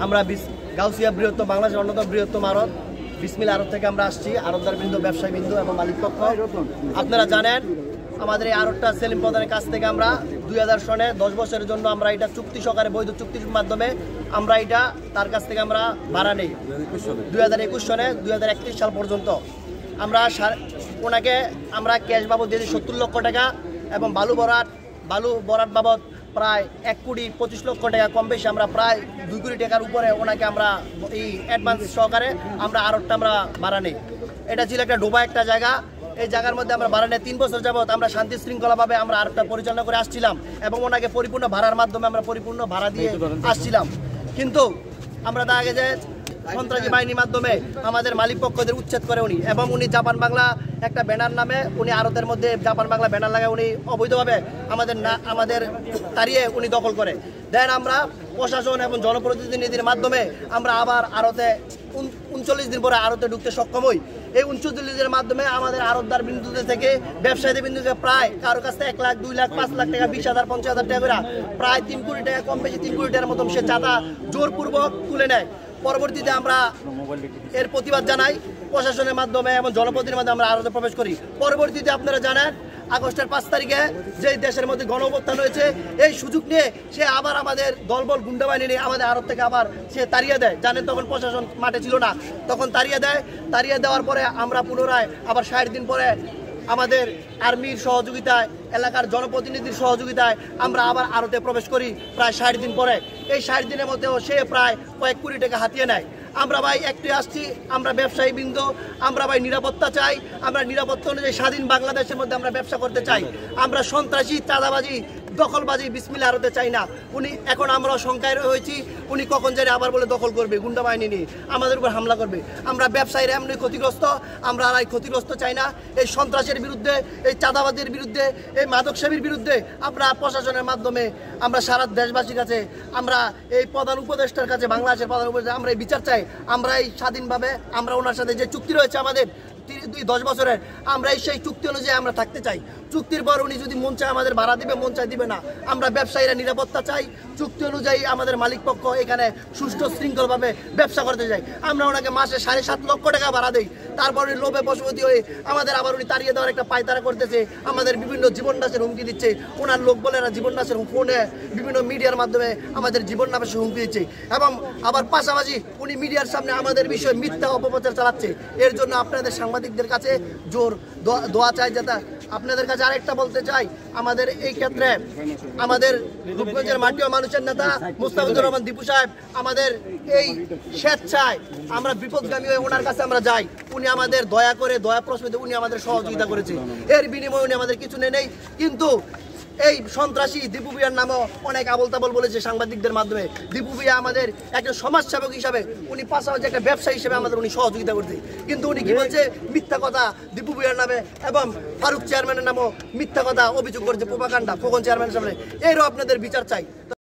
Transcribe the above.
আমরা গাউসিয়া বৃহত্তম বাংলাদেশের অন্যতম বৃহত্তম আড়ত বিসমিল আড়ত থেকে আমরা আসছি। আড়তদার বিন্দু, ব্যবসায়ী বিন্দু এবং মালিক পক্ষ। আপনারা জানেন আমাদের এই আড়তটা সেলিম প্রধানের কাছ থেকে আমরা 2000 সনে 10 বছরের জন্য আমরা এটা চুক্তি সহকারে বৈধ চুক্তির মাধ্যমে আমরা এটা তার কাছ থেকে আমরা ভাড়া নেই 2021 সনে 2031 সাল পর্যন্ত। আমরা ওনাকে আমরা ক্যাশ বাবদ দিয়েছি 70 লক্ষ টাকা এবং বালু বরাট বাবদ প্রায় 1,25 লক্ষ টাকা, কম বেশি আমরা প্রায় 2 কোটি টাকার উপরে ওনাকে আমরা এই অ্যাডভান্স সহকারে আমরা আড়তটা আমরা ভাড়া নেই। এটা ছিল একটা ডোবা একটা জায়গা। এই জায়গার মধ্যে আমরা ভাড়া নেই 3 বছর যাবত আমরা শান্তি শৃঙ্খলাভাবে আমরা আড়তটা পরিচালনা করে আসছিলাম এবং ওনাকে পরিপূর্ণ ভাড়ার মাধ্যমে আমরা পরিপূর্ণ ভাড়া দিয়ে আসছিলাম। কিন্তু আমরা দেখা গেছে সন্ত্রাসী বাহিনীর মাধ্যমে আমাদের মালিক পক্ষদের উচ্ছেদ করে উনি, এবং উনি জাপান বাংলা একটা ব্যানার নামে উনি আড়তের মধ্যে জাপান বাংলা ব্যানার লাগায় উনি অবৈধভাবে আমাদের তাড়িয়ে উনি দখল করে দেন। আমরা প্রশাসন এবং জনপ্রতিনিধির মাধ্যমে আমরা আবার আড়তে 39 দিন পরে আড়তে ঢুকতে সক্ষম হই। এই 39 দিনের মাধ্যমে আমাদের আড়তদার বিন্দুতে থেকে ব্যবসায়ীদের বিন্দুতে প্রায় কারোর কাছে 1 লাখ 2 লাখ 5 লাখ টাকা 20,000 50,000 টাকা করে প্রায় 3 কোটি টাকা, কম বেশি 3 কোটি টাকার মতন সে চাঁদা জোরপূর্বক তুলে নেয়। পরবর্তীতে আমরা এর প্রতিবাদ জানাই প্রশাসনের মাধ্যমে এবং জনপ্রতিনিধির মাধ্যমে আমরা আড়তে প্রবেশ করি। পরবর্তীতে আপনারা জানেন আগস্টের 5 তারিখে যে দেশের মধ্যে গণঅভ্যুত্থান হয়েছে, এই সুযোগ নিয়ে সে আবার আমাদের দলবল গুন্ডা বাহিনী নিয়ে আমাদের আড়ত থেকে আবার সে তাড়িয়ে দেয়। জানেন তখন প্রশাসন মাঠে ছিল না, তখন তাড়িয়ে দেয়। তাড়িয়ে দেওয়ার পরে আমরা পুনরায় আবার 60 দিন পরে আমাদের আর্মির সহযোগিতায়, এলাকার জনপ্রতিনিধির সহযোগিতায় আমরা আবার আড়তে প্রবেশ করি প্রায় 60 দিন পরে। এই 60 দিনের মধ্যেও সে প্রায় কয়েক কোটি টাকা হাতিয়ে নেয়। আমরা ভাই একটু আসছি, আমরা ব্যবসায়ী বৃন্দ, আমরা ভাই নিরাপত্তা চাই। আমরা নিরাপত্তা অনুযায়ী স্বাধীন বাংলাদেশের মধ্যে আমরা ব্যবসা করতে চাই। আমরা সন্ত্রাসী, চাঁদাবাজি, দখলবাজি বিসমিল আড়তে চাই না। উনি এখন আমরা শঙ্কায় হয়েছি উনি কখন জানি আবার বলে দখল করবে, গুন্ডা বাহিনী নিয়ে আমাদের উপর হামলা করবে। আমরা ব্যবসায়ীরা এমনি ক্ষতিগ্রস্ত, আমরা আর ক্ষতিগ্রস্ত চাই না। এই সন্ত্রাসের বিরুদ্ধে, এই চাঁদাবাদের বিরুদ্ধে, এই মাদকসেবীর বিরুদ্ধে আমরা প্রশাসনের মাধ্যমে আমরা সারা দেশবাসীর কাছে, আমরা এই প্রধান উপদেষ্টার কাছে, বাংলাদেশের প্রধান উপদেষ্টা আমরা এই বিচার চাই। আমরা এই স্বাধীনভাবে আমরা ওনার সাথে যে চুক্তি রয়েছে আমাদের 10 বছরের, আমরা সেই চুক্তি অনুযায়ী আমরা থাকতে চাই। চুক্তির পর উনি যদি মন চায় আমাদের ভাড়া দিবে, মন চায় দিবে না। আমরা ব্যবসায়ীরা নিরাপত্তা চাই। চুক্তি অনুযায়ী আমাদের মালিক পক্ষ এখানে সুষ্ঠু শৃঙ্খলভাবে ব্যবসা করতে চাই। আমরা ওনাকে মাসে 7.5 লক্ষ টাকা ভাড়া দিই, তারপর উনি লোভে বশবর্তী হয়ে আমাদের আবার উনি তাড়িয়ে দেওয়ার একটা পায়তারা করতেছে, আমাদের বিভিন্ন জীবন নাশের হুমকি দিচ্ছে। ওনার লোক বলে না জীবন নাশের ফোনে বিভিন্ন মিডিয়ার মাধ্যমে আমাদের জীবন নাশের হুমকি দিচ্ছে, এবং আবার পাশাপাশি উনি মিডিয়ার সামনে আমাদের বিষয়ে মিথ্যা অপপ্রচার চালাচ্ছে। এর জন্য আপনাদের সাংবাদিকদের কাছে জোর দোয়া চাই। যাতে আপনাদের কাছে আরেকটা বলতে চাই, আমাদের এই ক্ষেত্রে আমাদের রূপগঞ্জের মাটি ও মানুষের নেতা মুস্তাফিজুর রহমান দীপু সাহেব আমাদের এই স্বেচ্ছায় আমরা বিপদগামী হয়ে ওনার কাছে আমরা যাই। উনি আমাদের দয়া করে, দয়া প্রশ্নে উনি আমাদের সহযোগিতা করেছে। এর বিনিময়ে উনি আমাদের কিছু নেই, কিন্তু এই সন্ত্রাসী দীপু ভূঁইয়ার নামও অনেক আবল তাবল বলেছে সাংবাদিকদের মাধ্যমে। দীপু ভূঁইয়া আমাদের একজন সমাজসেবক হিসাবে, উনি পাশাপাশি একটা ব্যবসায়ী হিসেবে আমাদের উনি সহযোগিতা করছে, কিন্তু উনি কি বলছে মিথ্যা কথা দীপু ভূঁইয়ার নামে এবং ফারুক চেয়ারম্যানের নামও মিথ্যা কথা অভিযোগ করছে, প্রোপাগান্ডা খোকন চেয়ারম্যানের সামনে। এরও আপনাদের বিচার চাই।